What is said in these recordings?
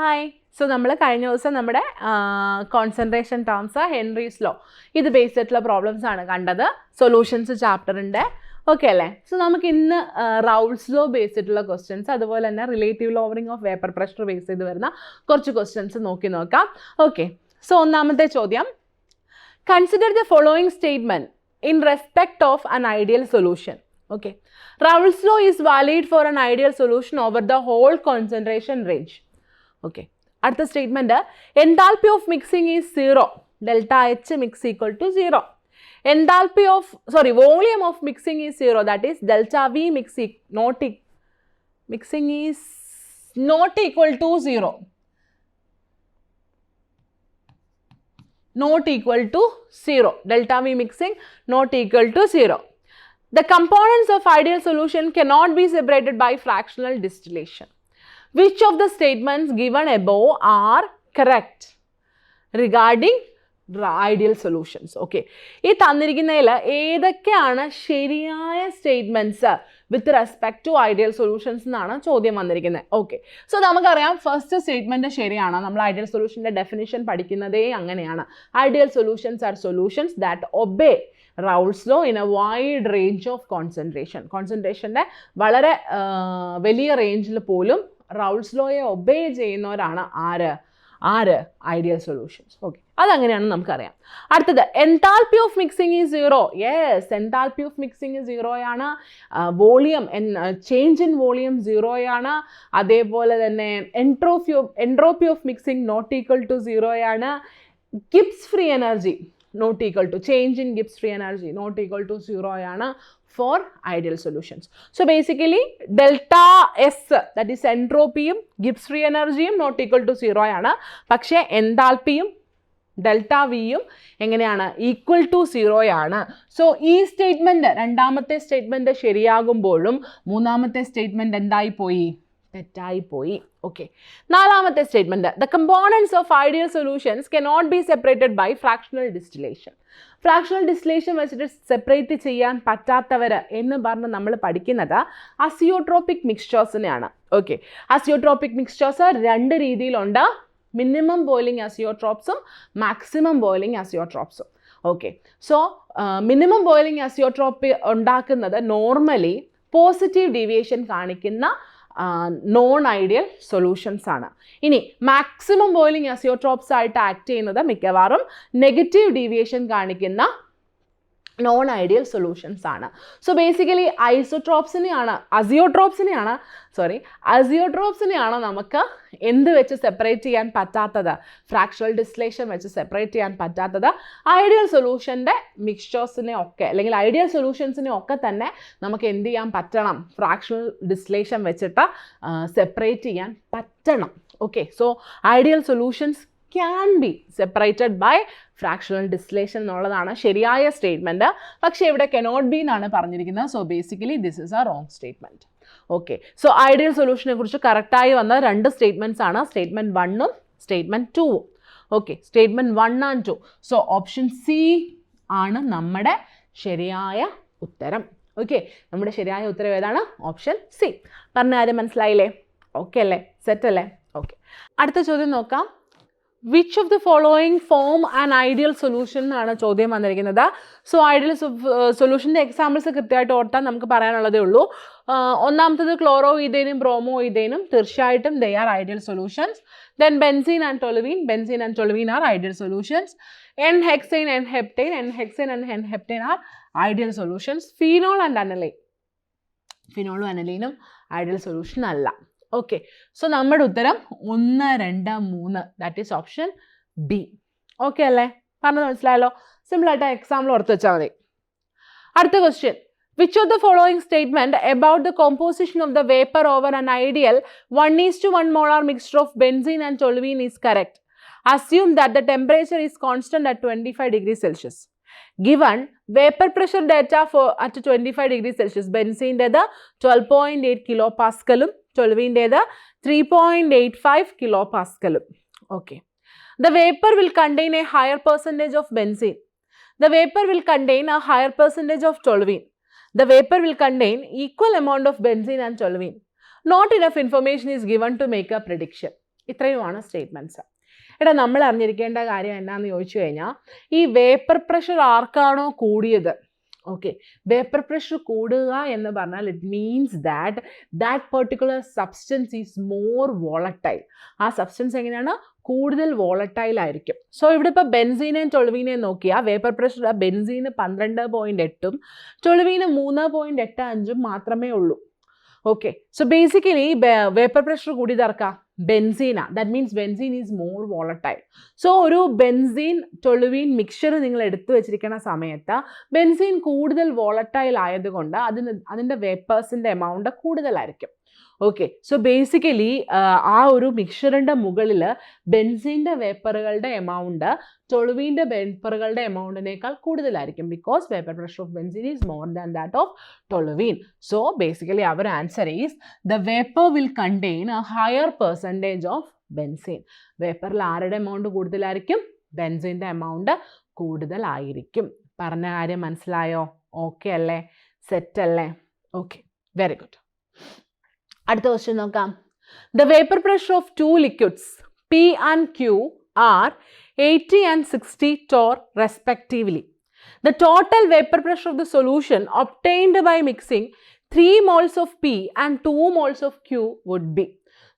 Hi. So നമ്മൾ കഴിഞ്ഞ ദിവസം നമ്മുടെ കോൺസെൻട്രേഷൻ ടേംസ് ഹെൻറീസ് ലോ ഇത് ബേസ് ആയിട്ടുള്ള പ്രോബ്ലംസ് ആണ് കണ്ടത്. സൊല്യൂഷൻസ് ചാപ്റ്ററിൻ്റെ ഓക്കെ അല്ലേ. സോ നമുക്ക് ഇന്ന് റൗൾസ് ലോ ബേസ് ചെയ്തിട്ടുള്ള ക്വസ്റ്റ്യൻസ് അതുപോലെ തന്നെ relative lowering of vapour pressure base ചെയ്ത് വരുന്ന കുറച്ച് ക്വസ്റ്റ്യൻസ് നോക്കാം. ഓക്കെ, സോ ഒന്നാമത്തെ ചോദ്യം, consider the following statement in respect of an ideal solution. Okay, Raoult's law is valid for an ideal solution over the whole concentration range. Okay, അടുത്ത statement, enthalpy of mixing is 0, delta H mix equal to 0. Volume of mixing is 0, that is delta V mixing is not equal to 0. Not equal to 0. Delta V mixing not equal to 0. The components of ideal solution cannot be separated by fractional distillation. Which of the statements given above are correct regarding ideal solutions? Okay. ഈ തന്നിരിക്കുന്നതിൽ ഏതൊക്കെയാണ് ശരിയായ statements with respect to ideal solutions എന്നാണ് ചോദ്യം വന്നിരിക്കുന്നത്. Okay, so നമുക്കറിയാം first statement ശരിയാണ്. നമ്മൾ ഐഡിയൽ സൊല്യൂഷൻ്റെ ഡെഫിനിഷൻ പഠിക്കുന്നതേ അങ്ങനെയാണ്. Ideal solutions are solutions that obey Raoult's law in a wide range of concentration. കോൺസെൻട്രേഷൻ്റെ വളരെ വലിയ റേഞ്ചിൽ പോലും Raoult's lawയെ ഒബേ ചെയ്യുന്നവരാണ് ആര് ഐഡിയൽ സൊല്യൂഷൻസ്. ഓക്കെ, അതങ്ങനെയാണ് നമുക്കറിയാം. അടുത്തത്, enthalpy of mixing is 0. Yes, enthalpy of mixing 0 ആണ്. വോളിയം ചേഞ്ച് ഇൻ വോളിയം 0 ആണ്. അതേപോലെ തന്നെ entropy of mixing not equal to 0 ആണ്. Gibbs free energy not equal to change in Gibbs free energy not equal to 0 ആണ് for ideal solutions. So basically delta S, that is entropyയും Gibbs free energyയും not equal to 0 ആണ്. പക്ഷേ enthalpyയും delta Vയും എങ്ങനെയാണ് equal to 0 ആണ്. So ഈ statement രണ്ടാമത്തെ statement ശരിയാകുമ്പോഴും മൂന്നാമത്തെ statement എന്തായിപ്പോയി? തെറ്റായിപ്പോയി. ഓക്കെ, നാലാമത്തെ statement, the components of ideal solutions cannot be separated by fractional distillation. Fractional distillation വെച്ചിട്ട് സെപ്പറേറ്റ് ചെയ്യാൻ പറ്റാത്തവർ എന്ന് പറഞ്ഞ് നമ്മൾ പഠിക്കുന്നത് അസിയോട്രോപിക് മിക്സ്ചേഴ്സിനെയാണ്. ഓക്കെ, അസിയോട്രോപിക് മിക്സ്ചേഴ്സ് രണ്ട് രീതിയിലുണ്ട്, മിനിമം ബോയിലിംഗ് അസിയോട്രോപ്സും മാക്സിമം ബോയിലിംഗ് അസിയോട്രോപ്സും. Okay, so minimum boiling azeotrope ഉണ്ടാക്കുന്നത് നോർമലി പോസിറ്റീവ് ഡീവിയേഷൻ കാണിക്കുന്ന നോൺ ഐഡിയൽ സൊല്യൂഷൻസ് ആണ്. ഇനി മാക്സിമം ബോയിലിംഗ് അസിയോട്രോപ്സ് ആയിട്ട് ആക്ട് ചെയ്യുന്നത് മിക്കവാറും നെഗറ്റീവ് ഡീവിയേഷൻ കാണിക്കുന്ന നോൺ ഐഡിയൽ സൊല്യൂഷൻസ് ആണ്. സോ ബേസിക്കലി അസിയോട്രോപ്സിനെയാണ് നമുക്ക് എന്ത് വെച്ച് സെപ്പറേറ്റ് ചെയ്യാൻ പറ്റാത്തത്? ഫ്രാക്ഷണൽ ഡിസ്റ്റിലേഷൻ വെച്ച് സെപ്പറേറ്റ് ചെയ്യാൻ പറ്റാത്തത്. ഐഡിയൽ സൊല്യൂഷൻ്റെ മിക്സ്ചേഴ്സിനെ ഒക്കെ അല്ലെങ്കിൽ ഐഡിയൽ സൊല്യൂഷൻസിനെ ഒക്കെ തന്നെ നമുക്ക് എന്ത് ചെയ്യാൻ പറ്റണം? ഫ്രാക്ഷണൽ ഡിസ്റ്റിലേഷൻ വെച്ചിട്ട് സെപ്പറേറ്റ് ചെയ്യാൻ പറ്റണം. Okay, so ideal solutions can be separated by fractional distillation എന്നുള്ളതാണ് ശരിയായ സ്റ്റേറ്റ്മെൻറ്റ്. പക്ഷേ ഇവിടെ കനോട്ട് ബി എന്നാണ് പറഞ്ഞിരിക്കുന്നത്. So basically this is a wrong statement. Okay, so ideal സൊല്യൂഷനെ കുറിച്ച് കറക്റ്റായി വന്ന രണ്ട് സ്റ്റേറ്റ്മെൻറ്റ്സ് ആണ്, സ്റ്റേറ്റ്മെൻറ്റ് 1ഉം സ്റ്റേറ്റ്മെൻറ്റ് 2ഉം. Okay, statement 1 and 2. So option C ആണ് നമ്മുടെ ശരിയായ ഉത്തരം. ഓക്കെ, നമ്മുടെ ശരിയായ ഉത്തരം ഏതാണ്? Option C. പറഞ്ഞ കാര്യം മനസ്സിലായില്ലേ? ഓക്കെ അല്ലേ? സെറ്റ് അല്ലേ? ഓക്കെ, അടുത്ത ചോദ്യം നോക്കാം. Which of the following form an ideal solution എന്നാണ് ചോദ്യം വന്നിരിക്കുന്നത്. സോ ഐഡിയൽ സൊല്യൂഷൻ്റെ എക്സാമ്പിൾസ് കൃത്യമായിട്ട് ഓർത്താൻ നമുക്ക് പറയാനുള്ളതേ ഉള്ളൂ. ഒന്നാമത്തത് ക്ലോറോ ഈഥേനും ബ്രോമോ ഈഥേനും തീർച്ചയായിട്ടും they are ideal solutions. Then benzene and toluene are ideal solutions. N hexane and heptane are ideal solutions. ഫീനോളും അനലീനും ഐഡിയൽ സൊല്യൂഷൻ അല്ല. ഓക്കെ, സോ നമ്മുടെ ഉത്തരം 1, 2, 3, that is option B. Okay അല്ലേ? പറഞ്ഞത് മനസ്സിലായല്ലോ? സിമ്പിളായിട്ട് എക്സാമ്പിൾ ഓർത്ത് വെച്ചാൽ മതി. അടുത്ത question, which of the following statement about the composition of the vapour over an ideal 1:1 molar mixture of benzene and toluene is correct? Assume that the temperature is constant at 25 degrees Celsius. Given vapor pressure data at 25 degrees Celsius, ബെൻസീൻ്റെത് 12.8 kilopascal, ടൊലുവീൻ്റേത് 3.85 kilopascal. Okay. The vapor will contain a higher percentage of benzene. The vapor will contain a higher percentage of toluene. The vapor will contain equal amount of benzene and toluene. Not enough information is given to make a prediction. ഇത്രയുമാണ് statements. എടാ നമ്മൾ അറിഞ്ഞിരിക്കേണ്ട കാര്യം എന്നാന്ന് ചോദിച്ചു കഴിഞ്ഞാൽ ഈ vapour pressure ആർക്കാണോ കൂടിയത്, ഓക്കെ, വേപ്പർ പ്രഷർ കൂടുക എന്ന് പറഞ്ഞാൽ it means that particular substance is more volatile. ആ സബ്സ്റ്റൻസ് എങ്ങനെയാണ്? കൂടുതൽ വോളറ്റൈൽ ആയിരിക്കും. സോ ഇവിടെ ഇപ്പോൾ ബെൻസീനെയും ടൊളുവീനെയും നോക്കിയാൽ വേപ്പർ പ്രഷർ ബെൻസീന് 12.8 ടൊളുവീന് 3.85 മാത്രമേ ഉള്ളൂ. Okay, so basically vapour pressure കൂടിയതാർക്കാ? ബെൻസീന. That means benzene is more volatile. So ഒരു ബെൻസീൻ ടൊളുവീൻ മിക്സ്ചർ നിങ്ങൾ എടുത്തു വെച്ചിരിക്കുന്ന സമയത്ത് ബെൻസീൻ കൂടുതൽ വോളറ്റൈൽ ആയതുകൊണ്ട് അതിൻ്റെ വേപ്പേഴ്സിൻ്റെ എമൗണ്ട് കൂടുതലായിരിക്കും. ഓക്കെ, സോ ബേസിക്കലി ആ ഒരു മിക്സ്ചറിൻ്റെ മുകളിൽ ബെൻസീൻ്റെ വേപ്പറുകളുടെ എമൗണ്ട് ടൊളുവീൻ്റെ വേപ്പറുകളുടെ എമൗണ്ടിനേക്കാൾ കൂടുതലായിരിക്കും. Because vapour pressure of benzene is more than that of toluene. So basically our answer is the vapour will contain a higher percentage of benzene. വേപ്പറിൽ ആരുടെ എമൗണ്ട് കൂടുതലായിരിക്കും? ബെൻസീൻ്റെ എമൗണ്ട് കൂടുതലായിരിക്കും. പറഞ്ഞ കാര്യം മനസ്സിലായോ? ഓക്കെ അല്ലേ? സെറ്റ് അല്ലേ? Okay, very good. അടുത്ത ക്വസ്റ്റ്യൻ നോക്കാം. The vapour pressure of 2 liquids P and Q are 80 and 60 torr respectively. The total vapor pressure of the solution obtained by mixing 3 moles of P and 2 moles of Q would be.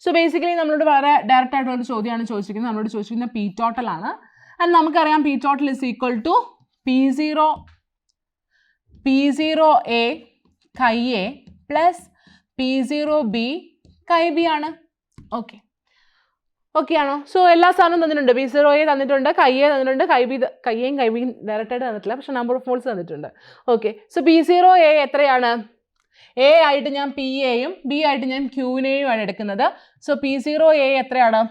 So basically നമ്മളോട് വളരെ direct ആയിട്ടുള്ള ചോദ്യമാണ് ചോദിച്ചിരിക്കുന്നത്. നമ്മളോട് ചോദിച്ചിരിക്കുന്നത് P total ആണ്. And നമുക്കറിയാം P total is equal to P0A chi A plus P0B chi B ആണ്. ഓക്കെ, ഓക്കെ ആണോ? സോ എല്ലാ സാധനവും തന്നിട്ടുണ്ട്. P0A തന്നിട്ടുണ്ട്, chi A തന്നിട്ടുണ്ട്, chi Bയും ഡയറക്റ്റായിട്ട് തന്നിട്ടില്ല, പക്ഷെ നമ്പർ ഓഫ് മോൾസ് തന്നിട്ടുണ്ട്. ഓക്കെ, സോ P0A എത്രയാണ്? A ആയിട്ട് ഞാൻ P Aയും B ആയിട്ട് ഞാൻ Qനെയും ആണ് എടുക്കുന്നത്. സോ P0A എത്രയാണ്?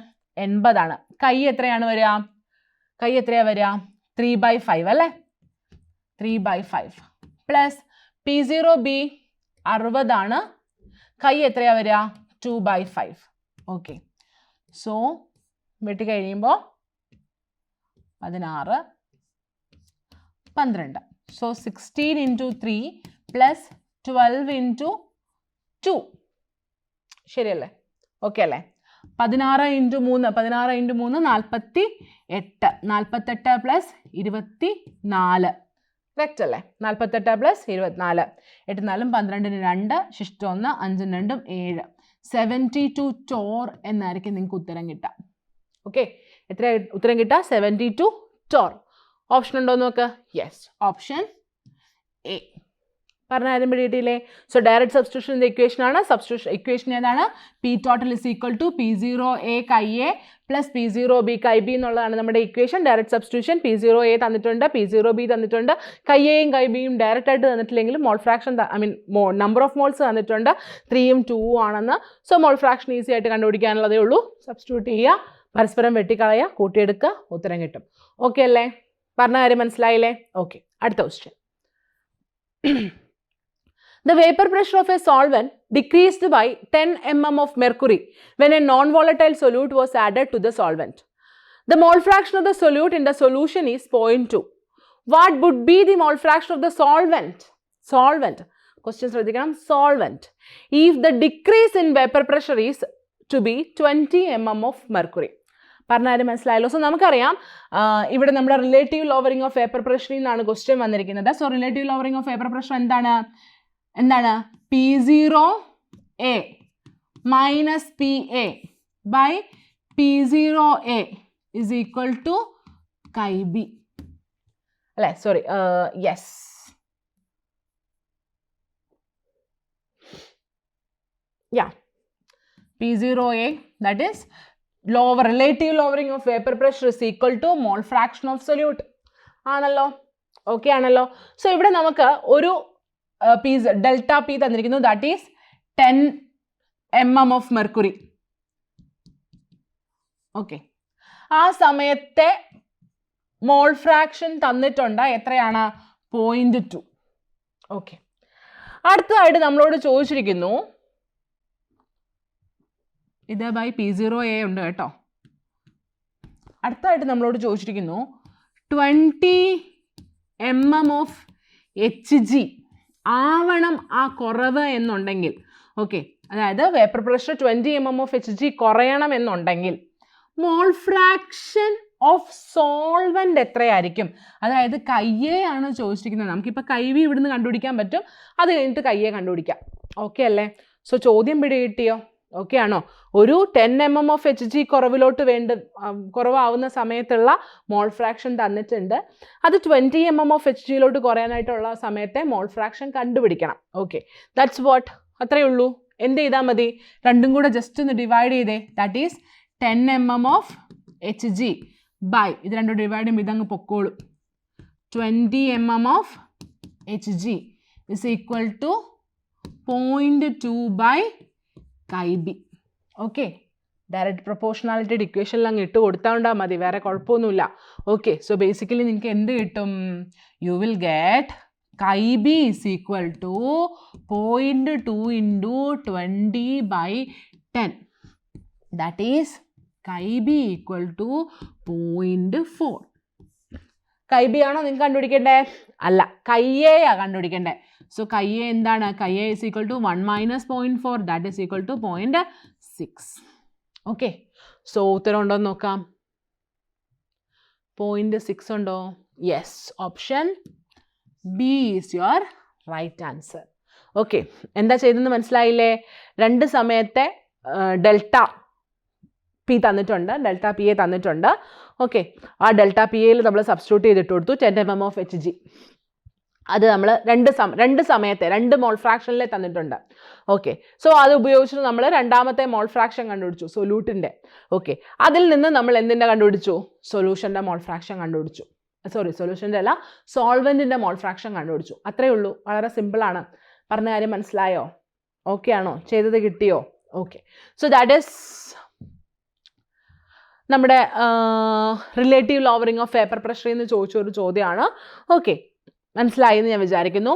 80 ആണ്. chi എത്രയാണ് വരിക? chi എത്രയാണ് വരിക? 3/5 അല്ലേ? 3/5 പ്ലസ് P0B 60 ആണ്. chi എത്രയാണ് വരിക? 2/5. ഓക്കെ, സോ വെട്ടി കഴിയുമ്പോൾ 16, 12. So 16 into 3 plus 12 into 2. ശരിയല്ലേ? ഓക്കെ അല്ലേ? 16 into 3 48. 48 പ്ലസ് 24. കറക്റ്റ് അല്ലേ? 48 പ്ലസ് 24. 8 4 12 2 ശിഷ്ടം 1 5 2 7. 72 torr എന്നായിരിക്കും നിങ്ങൾക്ക് ഉത്തരം കിട്ടുക. ഓക്കെ, എത്ര ഉത്തരം കിട്ടുക? 72 torr. ഓപ്ഷൻ ഉണ്ടോ നോക്ക്. Yes, option A. പറഞ്ഞ കാര്യം പിടിയിട്ടില്ലേ? സോ ഡയറക്റ്റ് സബ്സ്റ്റിറ്റ്യൂഷൻ്റെ ഇക്വേഷൻ ആണ്. സബ്സ്റ്റിറ്റ്യൂഷൻ ഇക്വേഷൻ ഏതാണ്? P total is equal to P0A chi A plus P0B chi B എന്നുള്ളതാണ് നമ്മുടെ ഇക്വേഷൻ. ഡയറക്റ്റ് സബ്സ്റ്റിറ്റ്യൂഷൻ P0A തന്നിട്ടുണ്ട്, P0B തന്നിട്ടുണ്ട്, chi Aയും chi Bയും ഡയറക്റ്റ് ആയിട്ട് തന്നിട്ടില്ലെങ്കിലും mole fraction number of moles തന്നിട്ടുണ്ട്, 3ഉം 2ഉം ആണെന്ന്. സോ മോൾ ഫ്രാക്ഷൻ ഈസി ആയിട്ട് കണ്ടുപിടിക്കാനുള്ളതേ ഉള്ളൂ. സബ്സ്റ്റിറ്റ്യൂട്ട് ചെയ്യുക, പരസ്പരം വെട്ടിക്കളയുക, കൂട്ടിയെടുക്കുക, ഉത്തരം കിട്ടും. ഓക്കെ അല്ലേ? പറഞ്ഞ കാര്യം മനസ്സിലായില്ലേ? ഓക്കെ, അടുത്ത question. The vapor pressure of a solvent decreased by 10 mm of mercury when a non-volatile solute was added to the solvent. The mole fraction of the solute in the solution is 0.2. What would be the mole fraction of the solvent? Solvent. Question ശ്രദ്ധിക്കണം. Solvent. If the decrease in vapor pressure is to be 20 mm of mercury. പറഞ്ഞാലും മനസ്സിലായല്ലോ. So നമുക്കറിയാം ഇവിടെ നമ്മുടെ relative lowering of vapour പ്രഷറിൽ നിന്നാണ് question വന്നിരിക്കുന്നത്. So relative lowering of vapour pressure എന്താണ്? P0A minus PA by P0A is equal to chi B. അല്ലേ? Sorry, yes. Yeah, P0A, that is relative lowering of vapor pressure is equal to mole fraction of solute. ആണല്ലോ? Okay ആണല്ലോ? So ഇവിടെ നമുക്ക് ഒരു delta P തന്നിരിക്കുന്നു, that is 10 mm of mercury. Okay, ആ സമയത്തെ mole fraction തന്നിട്ടുണ്ട്. എത്രയാണ്? 0.2. ഓക്കെ, അടുത്തതായിട്ട് നമ്മളോട് ചോദിച്ചിരിക്കുന്നു, ഇത് ബൈ P0A ഉണ്ട് കേട്ടോ. അടുത്തതായിട്ട് നമ്മളോട് ചോദിച്ചിരിക്കുന്നു 20 mm of Hg ആവണം ആ കുറവ് എന്നുണ്ടെങ്കിൽ. ഓക്കെ, അതായത് vapour pressure 20 mm of Hg കുറയണം എന്നുണ്ടെങ്കിൽ മോൾ ഫ്രാക്ഷൻ ഓഫ് സോൾവെന്റ് എത്രയായിരിക്കും? അതായത് കയ്യെ ആണ് ചോദിച്ചിരിക്കുന്നത്. നമുക്കിപ്പോൾ കൈവി ഇവിടുന്ന് കണ്ടുപിടിക്കാൻ പറ്റും, അത് കഴിഞ്ഞിട്ട് കയ്യെ കണ്ടുപിടിക്കാം. ഓക്കെ അല്ലേ? സോ ചോദ്യം പിടി കിട്ടിയോ? ഓക്കെ ആണോ? ഒരു 10 mm ഓഫ് Hg കുറവാവുന്ന സമയത്തുള്ള മോൾ ഫ്രാക്ഷൻ തന്നിട്ടുണ്ട്. അത് 20 mm ഓഫ് Hgയിലോട്ട് കുറയാനായിട്ടുള്ള സമയത്തെ മോൾ ഫ്രാക്ഷൻ കണ്ടുപിടിക്കണം. Okay, that's what. അത്രയേ ഉള്ളൂ. എന്ത് ചെയ്താൽ മതി? രണ്ടും കൂടെ ജസ്റ്റ് ഒന്ന് ഡിവൈഡ് ചെയ്തേ. That is 10 mm of Hg by, ഇത് രണ്ടും ഡിവൈഡ് ചെയ്യുമ്പോൾ ഇതങ്ങ് പൊക്കോളും, 20 mm of Hg is equal to 0.2 by chi B. Okay, direct proportionality ഇക്വേഷനിൽ അങ്ങ് ഇട്ട് കൊടുത്താൽ മതി, വേറെ കുഴപ്പമൊന്നുമില്ല. ഓക്കെ, സോ ബേസിക്കലി നിങ്ങൾക്ക് എന്ത് കിട്ടും? You will get chi B is equal to 0.2 into 20 by 10. That is chi B equal to 0.4. Chi B ആണോ നിങ്ങൾക്ക് കണ്ടുപിടിക്കേണ്ടേ? അല്ല, കയ്യേയാ കണ്ടുപിടിക്കേണ്ടേ. സോ കയ്യെ എന്താണ്? കയ്യെ is equal to 1 minus 0.4, that is equal to 0.6. Okay, so ഉത്തരം ഉണ്ടോ എന്ന് നോക്കാം. 0.6 ഉണ്ടോ? Yes, option B is your right answer. Okay, എന്താ ചെയ്തതെന്ന് മനസ്സിലായില്ലേ? രണ്ട് സമയത്തെ ഡെൽറ്റ പി തന്നിട്ടുണ്ട്, ഡെൽറ്റ പി എ തന്നിട്ടുണ്ട്. ഓക്കെ, ആ ഡെൽറ്റ പി എയിൽ നമ്മൾ സബ്സ്റ്റിറ്റ്യൂട്ട് ചെയ്തിട്ട് കൊടുത്തു 10 mm ഓഫ് Hg. അത് നമ്മൾ രണ്ട് സമയത്തെ 2 മോൾ ഫ്രാക്ഷനിലെ തന്നിട്ടുണ്ട്. ഓക്കെ, സോ അത് ഉപയോഗിച്ചിട്ട് നമ്മൾ രണ്ടാമത്തെ മോൾ ഫ്രാക്ഷൻ കണ്ടുപിടിച്ചു, സൊല്യൂട്ടിൻ്റെ. ഓക്കെ, അതിൽ നിന്ന് നമ്മൾ എന്തിൻ്റെ കണ്ടുപിടിച്ചു? സൊല്യൂഷൻ്റെ മോൾ ഫ്രാക്ഷൻ കണ്ടുപിടിച്ചു. സോറി, സൊല്യൂഷൻ്റെ അല്ല, സോൾവെൻറ്റിൻ്റെ മോൾ ഫ്രാക്ഷൻ കണ്ടുപിടിച്ചു. അത്രയേ ഉള്ളൂ, വളരെ സിമ്പിളാണ്. പറഞ്ഞ കാര്യം മനസ്സിലായോ? ഓക്കെ ആണോ? ചെയ്തത് കിട്ടിയോ? ഓക്കെ, സോ ദാറ്റ് ഈസ് നമ്മുടെ relative lowering of vapour pressure എന്ന് ചോദിച്ചൊരു ചോദ്യമാണ്. ഓക്കെ, മനസ്സിലായി എന്ന് ഞാൻ വിചാരിക്കുന്നു.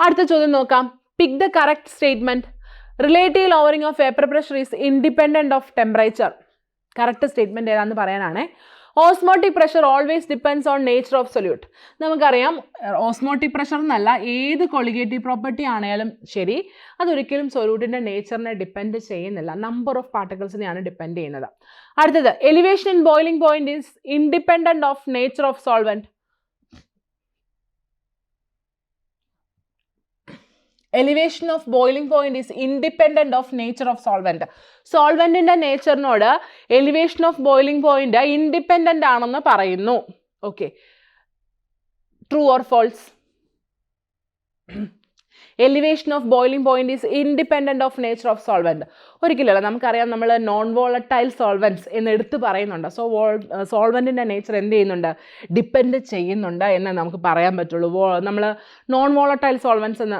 അടുത്ത ചോദ്യം നോക്കാം. Pick the correct statement. Relative lowering of vapour pressure is independent of temperature. Correct statement ഏതാണെന്ന് പറയാനാണ്. Osmotic pressure always depends on nature of solute. നമുക്കറിയാം, ഓസ്മോട്ടിക് പ്രഷർ എന്നല്ല, ഏത് കൊളിഗേറ്റീവ് പ്രോപ്പർട്ടി ആണെങ്കിലും ശരി, അതൊരിക്കലും സൊല്യൂട്ടിൻ്റെ നേച്ചറിനെ ഡിപ്പെൻഡ് ചെയ്യുന്നില്ല, നമ്പർ ഓഫ് പാർട്ടിക്കിൾസിനെയാണ് ഡിപ്പെൻഡ് ചെയ്യുന്നത്. അടുത്തത്, elevation in boiling point is independent of nature of solvent. Elevation of boiling point is independent of nature of solvent. സോൾവെന്റിന്റെ നേച്ചറിനോട് elevation of boiling point independent ആണെന്ന് പറയുന്നു. Okay, true or false? Elevation of boiling point is independent of nature of solvent. ഒരിക്കലല്ല, നമുക്കറിയാം, നമ്മൾ non volatile സോൾവെൻറ്റ്സ് എന്ന് എടുത്ത് പറയുന്നുണ്ട്. So സോൾവെൻറ്റിൻ്റെ nature എന്ത് ചെയ്യുന്നുണ്ട്? ഡിപ്പെൻഡ് ചെയ്യുന്നുണ്ട് എന്ന് നമുക്ക് പറയാൻ പറ്റുള്ളൂ. നമ്മൾ നോൺ വോളറ്റൈൽ സോൾവെൻറ്റ്സ് എന്ന്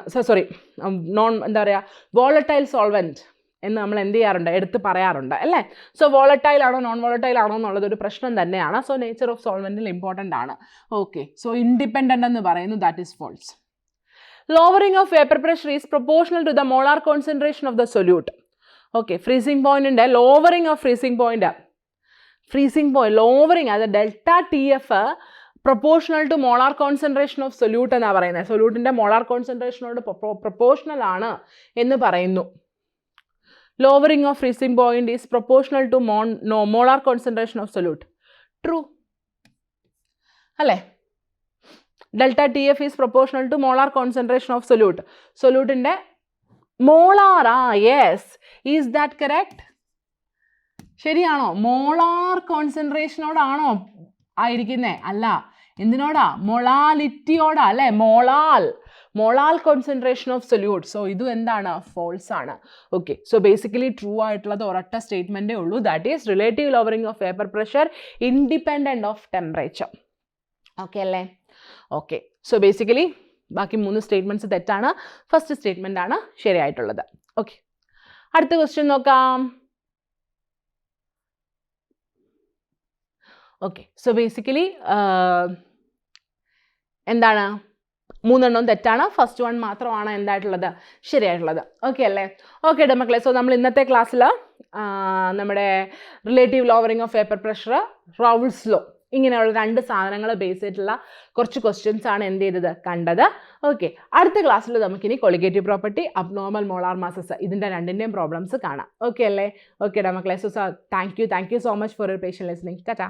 വോളറ്റൈൽ സോൾവെൻറ്റ് എന്ന് നമ്മൾ എന്ത് ചെയ്യാറുണ്ട്? എടുത്ത് പറയാറുണ്ട് അല്ലേ? സോ വോളറ്റൈൽ ആണോ നോൺ വോളറ്റൈൽ ആണോ എന്നുള്ളത് ഒരു പ്രശ്നം തന്നെയാണ്. സോ നേച്ചർ ഓഫ് സോൾവെൻറ്റിൽ ഇമ്പോർട്ടൻ്റ് ആണ്. ഓക്കെ, സോ ഇൻഡിപെൻഡൻ്റ് എന്ന് പറയുന്നു, that is false. Lowering of vapor pressure is proportional to the molar concentration of the solute. Okay, freezing point ഉണ്ട്, lowering of freezing point. Freezing point, lowering അത് delta TF proportional to molar concentration of solute എന്നാണ് പറയുന്നത്. സൊല്യൂട്ടിൻ്റെ molar കോൺസെൻട്രേഷനോട് proportional ആണ് എന്ന് പറയുന്നു. Lowering of freezing point is proportional to molar concentration of solute. True അല്ലേ? Delta TF is proportional to molar concentration of solute. Solute in the molar, yes. Is that correct? ശരിയാണോ? Molar കോൺസെൻട്രേഷനോടാണോ ആയിരിക്കുന്നേ? അല്ല, എന്തിനോടാ? മൊളാലിറ്റിയോടാ അല്ലേ? Molal concentration of solute. So ഇതും എന്താണ്? False ആണ്. Okay, so basically true ആയിട്ടുള്ളത് ഒരൊറ്റ സ്റ്റേറ്റ്മെൻറ്റേ ഉള്ളൂ, that is relative lowering of vapour pressure independent of temperature. Okay അല്ലേ? ഓക്കെ, സോ ബേസിക്കലി ബാക്കി 3 സ്റ്റേറ്റ്മെൻറ്റ്സ് തെറ്റാണ്, ഫസ്റ്റ് സ്റ്റേറ്റ്മെൻ്റ് ആണ് ശരിയായിട്ടുള്ളത്. ഓക്കെ, അടുത്ത ക്വസ്റ്റ്യൻ നോക്കാം. ഓക്കെ, സോ ബേസിക്കലി എന്താണ്? 3 തെറ്റാണ്, ഫസ്റ്റ് വൺ മാത്രമാണ് എന്തായിട്ടുള്ളത്? ശരിയായിട്ടുള്ളത്. ഓക്കെ അല്ലേ? ഓക്കെ മക്കളെ, സോ നമ്മൾ ഇന്നത്തെ ക്ലാസ്സിൽ നമ്മുടെ relative lowering of vapour pressure, റൗൾസ് law ഇങ്ങനെയുള്ള 2 സാധനങ്ങൾ ബേസ് ചെയ്തിട്ടുള്ള കുറച്ച് ക്വസ്റ്റ്യൻസ് ആണ് എന്ത് ചെയ്തത് കണ്ടത്. ഓക്കെ, അടുത്ത ക്ലാസ്സിൽ നമുക്കിനി colligative property, abnormal molar masses ഇതിൻ്റെ രണ്ടിൻ്റെയും പ്രോബ്ലംസ് കാണാം. ഓക്കെ അല്ലേ? ഓക്കെ മക്കളെ, so thank you so much for your patient listening. Tata.